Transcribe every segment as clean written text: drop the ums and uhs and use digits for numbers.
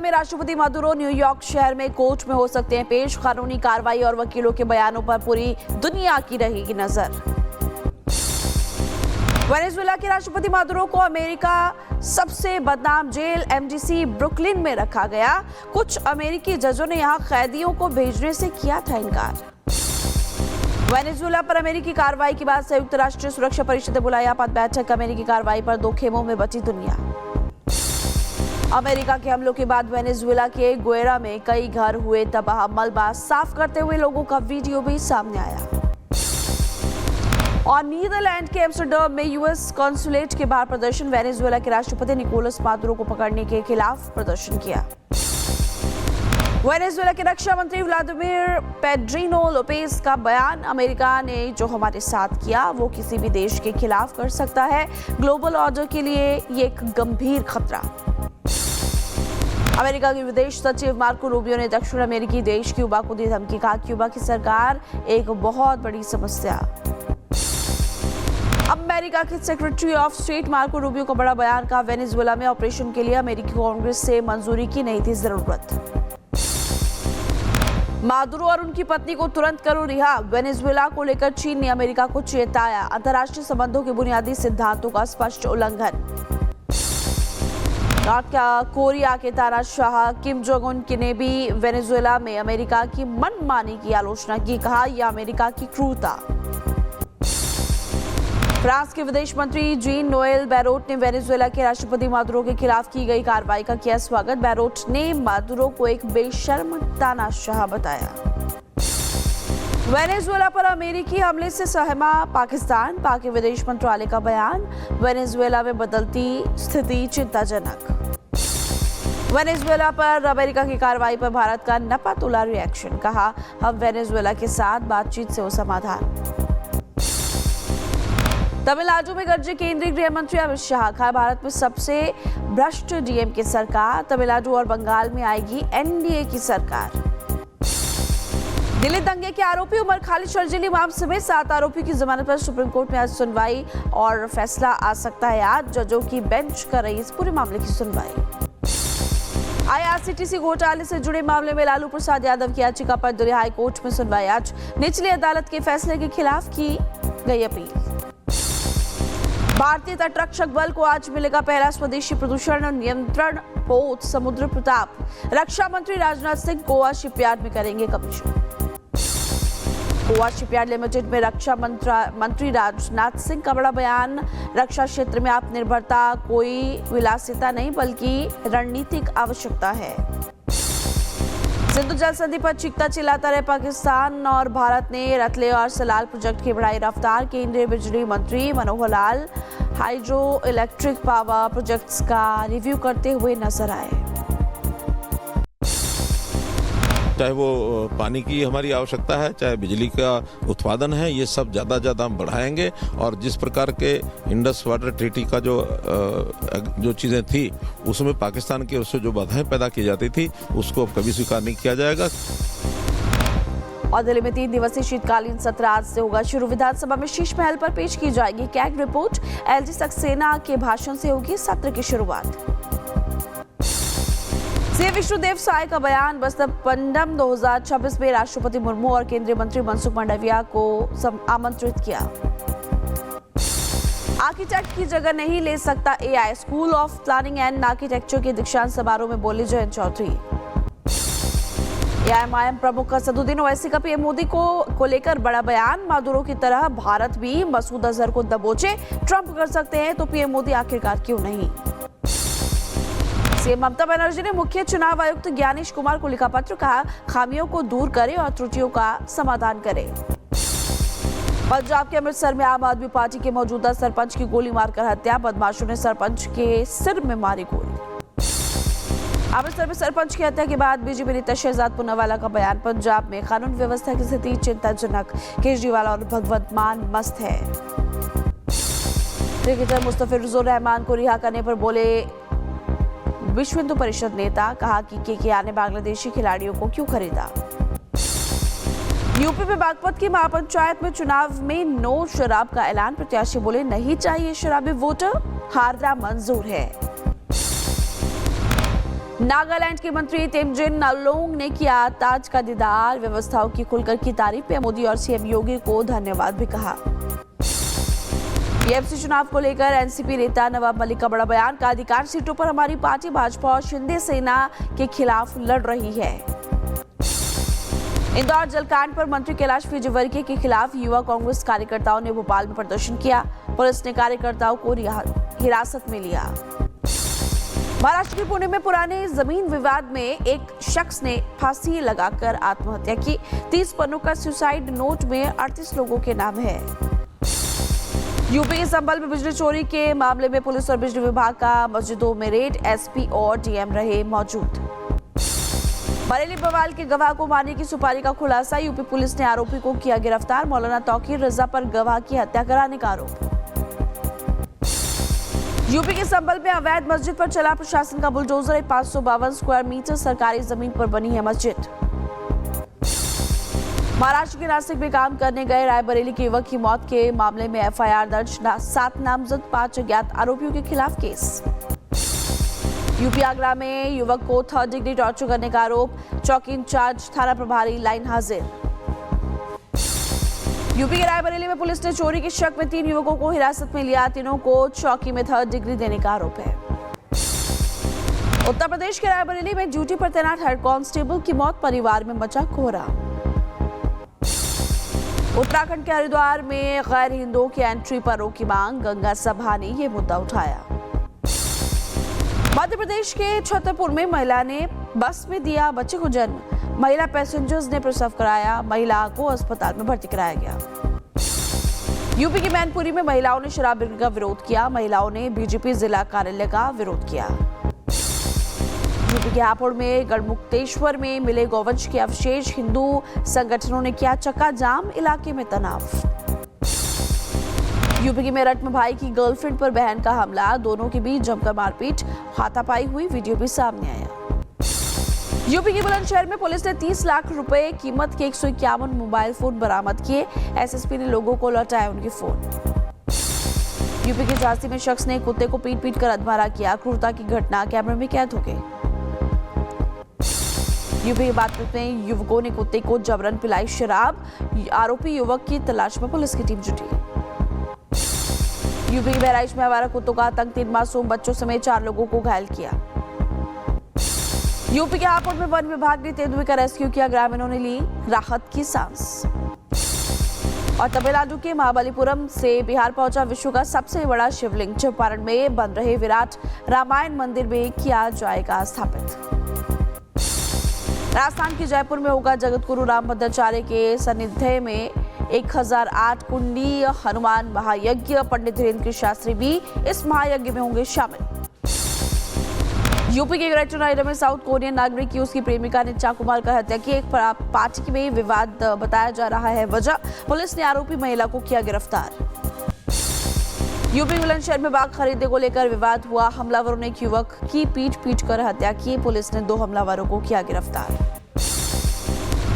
में राष्ट्रपति Maduro New York शहर में कोर्ट में हो सकते हैं पेश। कानूनी कार्रवाई और वकीलों के बयानों पर पूरी दुनिया की रहेगी नजर। वेनेजुएला के राष्ट्रपति मादुरो को अमेरिका सबसे बदनाम जेल एमडीसी ब्रुकलिन में रखा गया। कुछ अमेरिकी जजों ने यहां कैदियों को भेजने से किया था इनकार। वेनेजुएला पर अमेरिकी कार्रवाई के बाद संयुक्त राष्ट्र सुरक्षा परिषद ने बुलाई आपात बैठक। अमेरिकी कार्रवाई पर दो खेमों में बची दुनिया। अमेरिका के हमलों के बाद वेनेजुएला के गुएरा में कई घर हुए तबाह। मलबा साफ करते हुए लोगों का वीडियो भी सामने आया। और नीदरलैंड के एम्स्टर्डम में यूएस कॉन्सुलेट के बाहर प्रदर्शन। वेनेजुएला के राष्ट्रपति निकोलस मादुरो को पकड़ने के खिलाफ प्रदर्शन किया। वेनेजुएला के रक्षा मंत्री व्लादिमीर पेड्रिनो लोपेज का बयान। अमेरिका ने जो हमारे साथ किया वो किसी भी देश के खिलाफ कर सकता है। ग्लोबल ऑर्डर के लिए ये एक गंभीर खतरा। अमेरिका के विदेश सचिव मार्को रूबियो ने दक्षिण अमेरिकी देश क्यूबा को दी धमकी। कहा क्यूबा की सरकार एक बहुत बड़ी समस्या। अमेरिका के secretary of state Marco Rubio का बड़ा बयान। कहा वेनेजुएला में ऑपरेशन के लिए अमेरिकी कांग्रेस से मंजूरी की नहीं थी जरूरत। मादुरो और उनकी पत्नी को तुरंत करो रिहा। वेनेजुएला को लेकर चीन ने अमेरिका को चेताया। अंतर्राष्ट्रीय संबंधों के बुनियादी सिद्धांतों का स्पष्ट उल्लंघन। नॉर्थ कोरिया के तानाशाह किम जोंग उन ने भी वेनेजुएला में अमेरिका की मनमानी की आलोचना की। कहा यह अमेरिका की क्रूरता। फ्रांस के विदेश मंत्री जीन नोएल बैरोट ने वेनेजुएला के राष्ट्रपति मादुरो के खिलाफ की गई कार्रवाई का किया स्वागत। बैरोट ने मादुरो को एक बेशर्म तानाशाह बताया। वेनेजुएला पर अमेरिकी हमले से सहमा पाकिस्तान। पाक के विदेश मंत्रालय का बयान। वेनेजुएला में बदलती स्थिति चिंताजनक। वेनेजुएला पर अमेरिका की कार्रवाई पर भारत का नपा-तुला रिएक्शन। कहा हम वेनेजुएला के साथ बातचीत से हो समाधान। तमिलनाडु में गरजे केंद्रीय गृह मंत्री अमित शाह। कहा भारत में सबसे भ्रष्ट डीएम की सरकार। तमिलनाडु और बंगाल में आएगी एनडीए की सरकार। दिल्ली दंगे के आरोपी उमर खालिद शर्जील इमाम समेत 7 आरोपियों की जमानत पर सुप्रीम कोर्ट में आज सुनवाई और फैसला आ सकता है। आज जजों की बेंच कर रही इस पूरे मामले की सुनवाई। आईआरसीटीसी घोटाले से जुड़े मामले में लालू प्रसाद यादव की याचिका पर दिल्ली हाई कोर्ट में सुनवाई। आज निचली अदालत के फैसले के खिलाफ की गई अपील। भारतीय तटरक्षक बल को आज मिलेगा पहला स्वदेशी प्रदूषण नियंत्रण पोत समुद्र प्रताप। रक्षा मंत्री राजनाथ सिंह गोवा शिपयार्ड में करेंगे कमीशन। गोवा शिपयार्ड लिमिटेड में रक्षा मंत्री राजनाथ सिंह का बड़ा बयान। रक्षा क्षेत्र में आत्मनिर्भरता कोई विलासिता नहीं बल्कि रणनीतिक आवश्यकता है। सिंधु जल संधि पर चीखता चिल्लाता रहे पाकिस्तान और भारत ने रतले और सलाल प्रोजेक्ट की बढ़ाई रफ्तार। केंद्रीय बिजली मंत्री Manohar Lal hydro electric power projects का रिव्यू करते हुए नजर आए। चाहे वो पानी की हमारी आवश्यकता है, चाहे बिजली का उत्पादन है, ये सब ज़्यादा हम बढ़ाएंगे। और जिस प्रकार के इंडस वाटर ट्रीटी का जो चीज़ें थी उसमें पाकिस्तान की ओर से जो बाधाएं पैदा की जाती थी उसको अब कभी स्वीकार नहीं किया जाएगा। और दिल्ली में 3 दिवसीय शीतकालीन सत्र आज से होगा शुरू। विधानसभा में शीश महल पर पेश की जाएगी कैग रिपोर्ट। एलजी सक्सेना के भाषण से होगी सत्र की शुरुआत। सीएम विष्णुदेव साय का बयान। बस्तर पंडम 2026 में राष्ट्रपति मुर्मू और केंद्रीय मंत्री मनसुख मांडविया को आमंत्रित किया। आर्किटेक्ट की जगह नहीं ले सकता AI. School of planning and architecture के दीक्षांत समारोह में बोले जयंत चौधरी। एआईएमआईएम प्रमुख असदुद्दीन ओवैसी का पीएम मोदी को लेकर बड़ा बयान। मादुरो की तरह भारत भी मसूद अजहर को दबोचे। ट्रंप कर सकते हैं तो पीएम मोदी आखिरकार क्यों नहीं। सीएम ममता बनर्जी ने मुख्य चुनाव आयुक्त ज्ञानेश कुमार को लिखा पत्र। कहा खामियों को दूर करें और त्रुटियों का समाधान करें। पंजाब के अमृतसर में आम आदमी पार्टी के मौजूदा सरपंच की गोली मारकर हत्या। बदमाशों ने सरपंच के सिर में मारी गोली। अमृतसर में सरपंच की हत्या के बाद बीजेपी नेता शहजाद पूनावाला का बयान। पंजाब में कानून व्यवस्था की स्थिति चिंताजनक। केजरीवाल और भगवंत मान मस्त है। क्रिकेटर मुस्तफिजुर रहमान को रिहा करने पर बोले विश्व हिंदू परिषद नेता। कहा कि केकेआर ने बांग्लादेशी खिलाड़ियों को क्यों खरीदा। यूपी में बागपत की महापंचायत में चुनाव में नो शराब का ऐलान। प्रत्याशी बोले नहीं चाहिए शराबी वोटर, हारना मंजूर है। नागालैंड के मंत्री तेमजिन नालोंग ने किया ताज का दीदार, व्यवस्थाओं की खुलकर की तारीफ पे मोदी और सीएम योगी को धन्यवाद भी कहा। पीएमसी चुनाव को लेकर एनसीपी नेता नवाब मलिक का बड़ा बयान, का अधिकांश सीटों पर हमारी पार्टी भाजपा और शिंदे सेना के खिलाफ लड़ रही है। इंदौर जलकांड पर मंत्री कैलाश विजयवर्गीय के खिलाफ युवा कांग्रेस कार्यकर्ताओं ने भोपाल में प्रदर्शन किया, पुलिस ने कार्यकर्ताओं को हिरासत में लिया। महाराष्ट्र के पुणे में पुराने जमीन विवाद में एक शख्स ने फांसी लगाकर आत्महत्या की। 30 पन्नों का सुसाइड नोट में 38 लोगों के नाम है। यूपी के संभल में बिजली चोरी के मामले में पुलिस और बिजली विभाग का मस्जिदों में रेड, एसपी और डीएम रहे मौजूद। बरेली बवाल के गवाह को मारने की सुपारी का खुलासा, यूपी पुलिस ने आरोपी को किया गिरफ्तार। मौलाना तौकीर रजा पर गवाह की हत्या कराने का आरोप। यूपी के संभल में अवैध मस्जिद पर चला प्रशासन का बुलडोजर, 552 स्क्वायर मीटर सरकारी जमीन पर बनी है मस्जिद। महाराष्ट्र के नासिक में काम करने गए रायबरेली के युवक की मौत के मामले में एफआईआर दर्ज, 7 नामजद 5 अज्ञात आरोपियों के खिलाफ केस। यूपी आगरा में युवक को 3rd डिग्री टॉर्चर करने का आरोप, चौकी इंचार्ज थाना प्रभारी लाइन हाजिर। यूपी के रायबरेली में पुलिस ने चोरी के शक में 3 युवकों को हिरासत में लिया, तीनों को चौकी में 3rd डिग्री देने का आरोप है। उत्तर प्रदेश के रायबरेली में ड्यूटी पर तैनात हेड कांस्टेबल की मौत, परिवार में मचा कोहरा। उत्तराखंड के हरिद्वार में गैर हिंदुओं की एंट्री पर रोक की मांग, गंगा सभा ने यह मुद्दा उठाया। मध्य प्रदेश के छतरपुर में महिला ने बस में दिया बच्चे को जन्म, महिला पैसेंजर्स ने प्रसव कराया, महिला को अस्पताल में भर्ती कराया गया। यूपी की मैनपुरी में महिलाओं ने शराब बिक्री का विरोध किया, महिलाओं ने बीजेपी जिला कार्यालय का विरोध किया। यूपी के हापुड़ में गढ़मुक्तेश्वर में मिले गौवंश के अवशेष, हिंदू संगठनों ने किया चक्का जाम, इलाके में तनाव। यूपी के मेरठ में भाई की गर्लफ्रेंड पर बहन का हमला, दोनों के बीच जमकर मारपीट, हाथापाई हुई, वीडियो भी सामने आया। यूपी के बुलंदशहर में पुलिस ने 30 लाख रुपए कीमत के 151 मोबाइल फोन बरामद किए, एसएसपी ने लोगों को लौटाए उनके फोन। यूपी के झांसी में शख्स ने कुत्ते को पीट कर अधमरा किया, क्रूरता की घटना कैमरे में कैद हो गई। यूपी के बागपत में युवकों ने कुत्ते को जबरन पिलाई शराब, आरोपी युवक की तलाश में पुलिस की टीम जुटी। यूपी के बहराइच में आवारा कुत्तों का आतंक, 3 मासूम बच्चों समेत 4 लोगों को घायल किया। यूपी के हापुड़ में वन विभाग ने तेंदुए का रेस्क्यू किया, ग्रामीणों ने ली राहत की सांस। और तमिलनाडु के महाबलीपुरम से बिहार पहुंचा विश्व का सबसे बड़ा शिवलिंग, चंपारण में बन रहे विराट रामायण मंदिर में किया जाएगा स्थापित। राजस्थान के जयपुर में होगा जगत गुरु रामभद्राचार्य के सानिध्य में 1008 कुंडी हनुमान महायज्ञ, पंडित धीरेन्द्र शास्त्री भी इस महायज्ञ में होंगे शामिल। यूपी के ग्रेटर नोएडा में साउथ कोरियन नागरिक की उसकी प्रेमिका ने चाकू मारकर हत्या की, एक पार्टी में विवाद बताया जा रहा है वजह, पुलिस ने आरोपी महिला को किया गिरफ्तार। यूपी बुलंदशहर में बाघ खरीदने को लेकर विवाद हुआ, हमलावरों ने एक युवक की पीट कर हत्या की, पुलिस ने 2 हमलावरों को किया गिरफ्तार।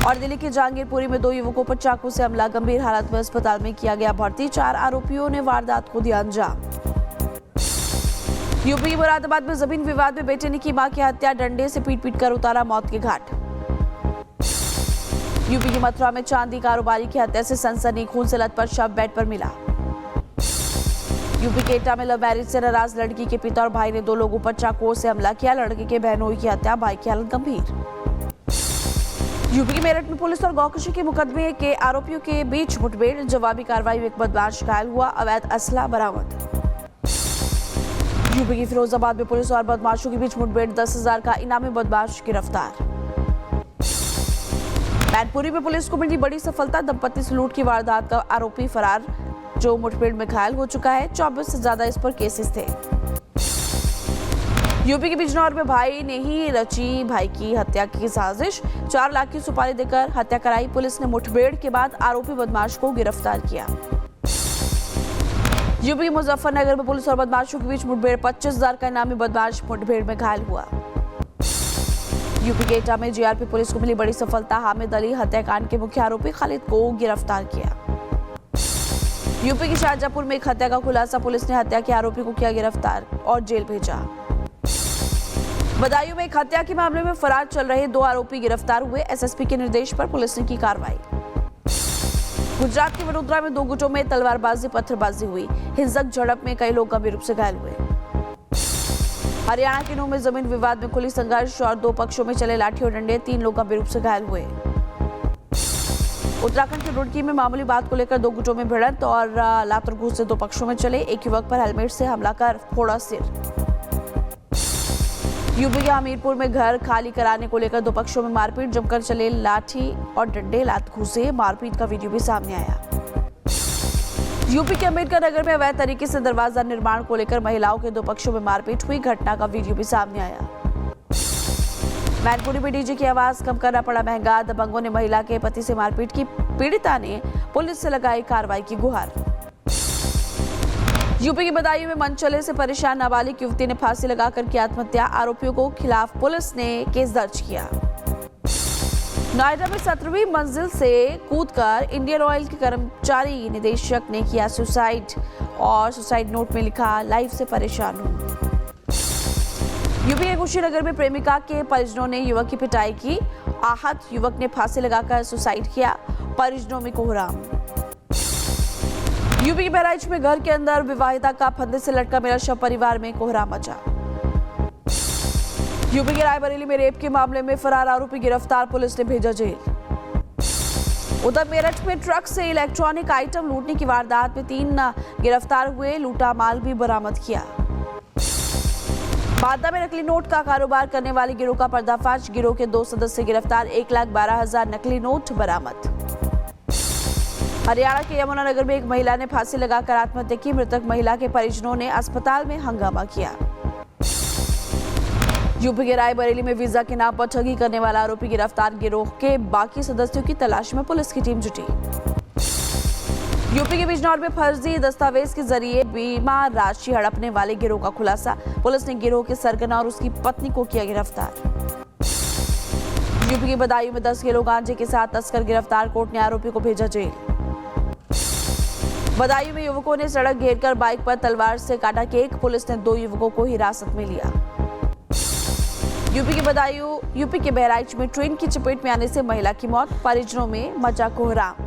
और दिल्ली के जहांगीरपुरी में 2 युवकों पर चाकू से हमला, गंभीर हालत में अस्पताल में किया गया भर्ती, 4 आरोपियों ने वारदात को दिया अंजाम। यूपी मुरादाबाद में जमीन विवाद में बेटे ने की मां की हत्या, डंडे से पीट कर उतारा मौत के घाट। यूपी की मथुरा में चांदी कारोबारी की हत्या से सनसनी, खून से लथपथ शव बेड पर मिला। यूपी के एटा में लव मैरिज से नाराज लड़की के पिता और भाई ने 2 लोगों पर चाकुओं से हमला किया, लड़के के बहनोई की हत्या, भाई की हालत गंभीर। यूपी के मेरठ में पुलिस और गौकशी के मुकदमे के आरोपियों के बीच मुठभेड़, जवाबी कार्रवाई में एक बदमाश घायल हुआ, अवैध असला बरामद। यूपी की फिरोजाबाद में पुलिस और बदमाशों के बीच मुठभेड़, 10,000 का इनामी बदमाश गिरफ्तार। मैनपुरी में पुलिस को मिली बड़ी सफलता, दंपति से लूट की वारदात का आरोपी फरार, जो मुठभेड़ में घायल हो चुका है, 24 से ज्यादा इस पर केसेस थे। यूपी के बिजनौर में भाई ने ही रची भाई की हत्या की साजिश, 4 लाख की सुपारी देकर हत्या कराई, पुलिस ने मुठभेड़ के बाद आरोपी बदमाश को गिरफ्तार किया। यूपी मुजफ्फरनगर में पुलिस और बदमाशों के बीच मुठभेड़, 25,000 का इनामी बदमाश मुठभेड़ में घायल हुआ। यूपी के एटा में जीआरपी पुलिस को मिली बड़ी सफलता, हामिद अली हत्याकांड के मुख्य आरोपी खालिद को गिरफ्तार किया। यूपी के शाहजहांपुर में एक हत्या का खुलासा, पुलिस ने हत्या के आरोपी को किया गिरफ्तार और जेल भेजा। बदायूं में एक हत्या के मामले में फरार चल रहे 2 आरोपी गिरफ्तार हुए। एसएसपी के निर्देश पर पुलिस ने की कार्रवाई। गुजरात के वडोदरा में 2 गुटों में तलवारबाजी पत्थरबाजी हुई। हिंसक झड़प में कई लोग गंभीर रूप से घायल हुए। हरियाणा के नूंह में जमीन विवाद में खुली संघर्ष और 2 पक्षों में चले लाठी और डंडे, 3 लोग गंभीर रूप से घायल हुए। उत्तराखंड के रुड़की में मामूली बात को लेकर 2 गुटों में भिड़ंत और लातर घूस से 2 पक्षों में चले। एक युवक पर हेलमेट से हमला कर फोड़ा सिर। यूपी के हमीरपुर में घर खाली कराने को लेकर 2 पक्षों में मारपीट, जमकर चले लाठी और डंडे, लात घूसे, मारपीट का वीडियो भी सामने आया। यूपी के अम्बेडकर नगर में अवैध तरीके से दरवाजा निर्माण को लेकर महिलाओं के 2 पक्षों में मारपीट हुई। घटना का वीडियो भी सामने आया। मैनपुरी में डीजे की आवाज कम करना पड़ा महंगा, दबंगों ने महिला के पति से मारपीट की। पीड़िता ने पुलिस से लगाई कार्रवाई की गुहार। यूपी के बदायूं में मनचले से परेशान नाबालिग युवती ने फांसी लगाकर की आत्महत्या। आरोपियों को खिलाफ पुलिस ने केस दर्ज किया। नोएडा में 17वीं मंजिल से कूदकर इंडियन ऑयल के कर्मचारी निदेशक ने किया सुसाइड और सुसाइड नोट में लिखा, लाइफ से परेशान हूं। यूपी के कुशीनगर में प्रेमिका के परिजनों ने युवक की पिटाई की। आहत युवक ने फांसी लगाकर सुसाइड किया। परिजनों में कोहराम। यूपी के बहराइच में घर के अंदर विवाहिता का फंदे से लटका मिला शव, परिवार में कोहराम मचा। यूपी के रायबरेली में रेप के मामले में फरार आरोपी गिरफ्तार, पुलिस ने भेजा जेल। उधर मेरठ में ट्रक से इलेक्ट्रॉनिक आइटम लूटने की वारदात में 3 गिरफ्तार हुए। लूटा माल भी बरामद किया। बांदा में नकली नोट का कारोबार करने वाले गिरोह का पर्दाफाश, गिरोह के 2 सदस्य गिरफ्तार, 1,12,000 नकली नोट बरामद। हरियाणा के यमुनानगर में एक महिला ने फांसी लगाकर आत्महत्या की। मृतक महिला के परिजनों ने अस्पताल में हंगामा किया। यूपी के रायबरेली में वीजा के नाम पर ठगी करने वाला आरोपी गिरफ्तार, गिरोह के बाकी सदस्यों की तलाश में पुलिस की टीम जुटी। यूपी के बिजनौर में फर्जी दस्तावेज के जरिए बीमा राशि हड़पने वाले गिरोह का खुलासा, पुलिस ने गिरोह के सरगना और उसकी पत्नी को किया गिरफ्तार। यूपी के बदायूं में 10 किलो गांजे के साथ तस्कर गिरफ्तार, कोर्ट ने आरोपी को भेजा जेल। बदायूं में युवकों ने सड़क घेरकर बाइक पर तलवार से काटा केक, पुलिस ने 2 युवकों को हिरासत में लिया। यूपी के बहराइच में ट्रेन की चपेट में आने से महिला की मौत, परिजनों में मचा कोहराम।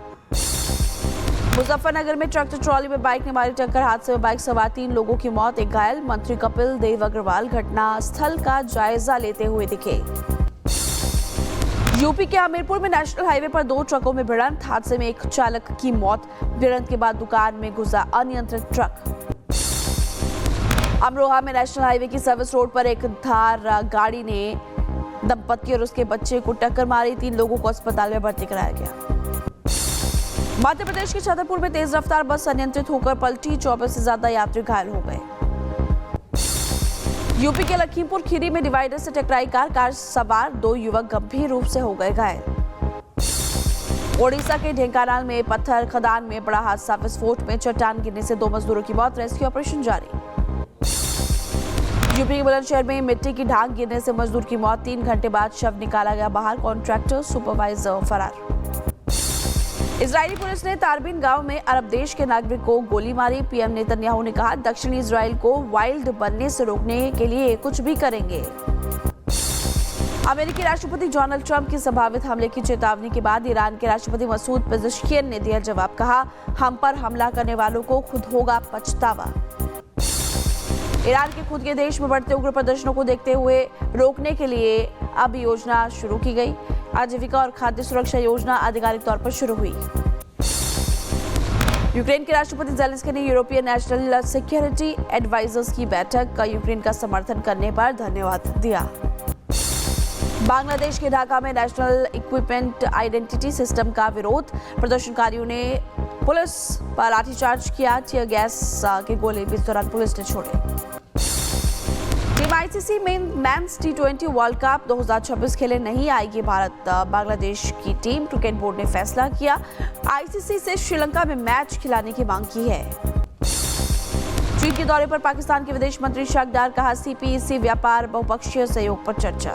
मुजफ्फरनगर में ट्रक ट्रॉली में बाइक ने मारी टक्कर, हादसे में बाइक सवार 3 लोगों की मौत, 1 घायल। मंत्री कपिल देव अग्रवाल घटना स्थल का जायजा लेते हुए दिखे। यूपी के हमीरपुर में नेशनल हाईवे पर 2 ट्रकों में भिड़ंत, हादसे में एक चालक की मौत। भिड़ंत के बाद दुकान में घुसा अनियंत्रित ट्रक। अमरोहा में नेशनल हाईवे की सर्विस रोड पर एक थार गाड़ी ने दंपति और उसके बच्चे को टक्कर मारी, 3 लोगों को अस्पताल में भर्ती कराया गया। मध्य प्रदेश के छतरपुर में तेज रफ्तार बस अनियंत्रित होकर पलटी, 24 से ज्यादा यात्री घायल हो गए। यूपी के लखीमपुर खीरी में डिवाइडर से टकराई कार सवार 2 युवक गंभीर रूप से हो गए घायल। ओडिशा के ढेंकानाल में पत्थर खदान में बड़ा हादसा, विस्फोट में चट्टान गिरने से 2 मजदूरों की मौत, रेस्क्यू ऑपरेशन जारी। यूपी के बुलंदशहर में मिट्टी की ढांक गिरने से मजदूर की मौत, 3 घंटे बाद शव निकाला गया बाहर, कॉन्ट्रैक्टर सुपरवाइजर फरार। इजरायली पुलिस ने तारबीन गांव में अरब देश के नागरिक को गोली मारी। पीएम नेतन्याहू ने कहा, दक्षिणी इजराइल को वाइल्ड बनने से रोकने के लिए कुछ भी करेंगे। अमेरिकी राष्ट्रपति डोनाल्ड ट्रंप की संभावित हमले की चेतावनी के बाद ईरान के राष्ट्रपति मसूद पेजेश्कियन ने दिया जवाब, कहा, हम पर हमला करने वालों को खुद होगा पछतावा। ईरान के खुद के देश में बढ़ते उग्र प्रदर्शनों को देखते हुए रोकने के लिए अब योजना शुरू की गई। आजीविका और खाद्य सुरक्षा योजना आधिकारिक तौर पर शुरू हुई। यूक्रेन के राष्ट्रपति ज़ेलेंस्की ने यूरोपियन नेशनल सिक्योरिटी एडवाइजर्स की बैठक का यूक्रेन का समर्थन करने पर धन्यवाद दिया। बांग्लादेश के ढाका में नेशनल इक्विपमेंट आइडेंटिटी सिस्टम का विरोध, प्रदर्शनकारियों ने पुलिस पर लाठीचार्ज किया, टीयर गैस के गोले भी इस दौरान पुलिस ने छोड़े। Team ICC men's T20 world cup 2026 खेले नहीं आएगी भारत, बांग्लादेश की टीम। क्रिकेट बोर्ड ने फैसला किया, आईसीसी से श्रीलंका में मैच खिलाने की मांग की है। चीन के दौरे पर पाकिस्तान के विदेश मंत्री शाह डार, कहा, CPEC व्यापार बहुपक्षीय सहयोग पर चर्चा।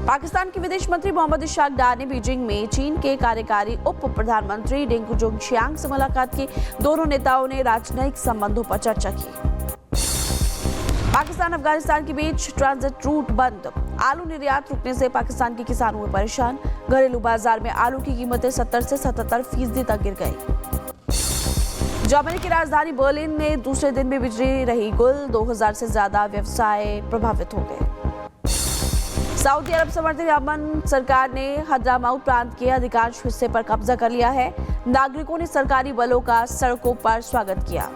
पाकिस्तान के विदेश मंत्री मोहम्मद इशाक डार ने बीजिंग में चीन के कार्यकारी उप प्रधानमंत्री डेंग जुंगशियांग से मुलाकात की। दोनों नेताओं ने राजनयिक संबंधों पर चर्चा की। पाकिस्तान अफगानिस्तान के बीच ट्रांजिट रूट बंद। आलू निर्यात रुकने से पाकिस्तान के किसान हुए परेशान। घरेलू बाजार में आलू की कीमतें 70 से 77% तक गिर गई। जर्मनी की राजधानी बर्लिन में दूसरे दिन भी बिजली रही गुल। 2000 से ज्यादा व्यवसाय प्रभावित हो गए। सऊदी अरब समर्थित यमन सरकार ने हद्रामाउत प्रांत के अधिकांश हिस्से पर कब्जा कर लिया है। नागरिकों ने सरकारी बलों का सड़कों पर स्वागत किया।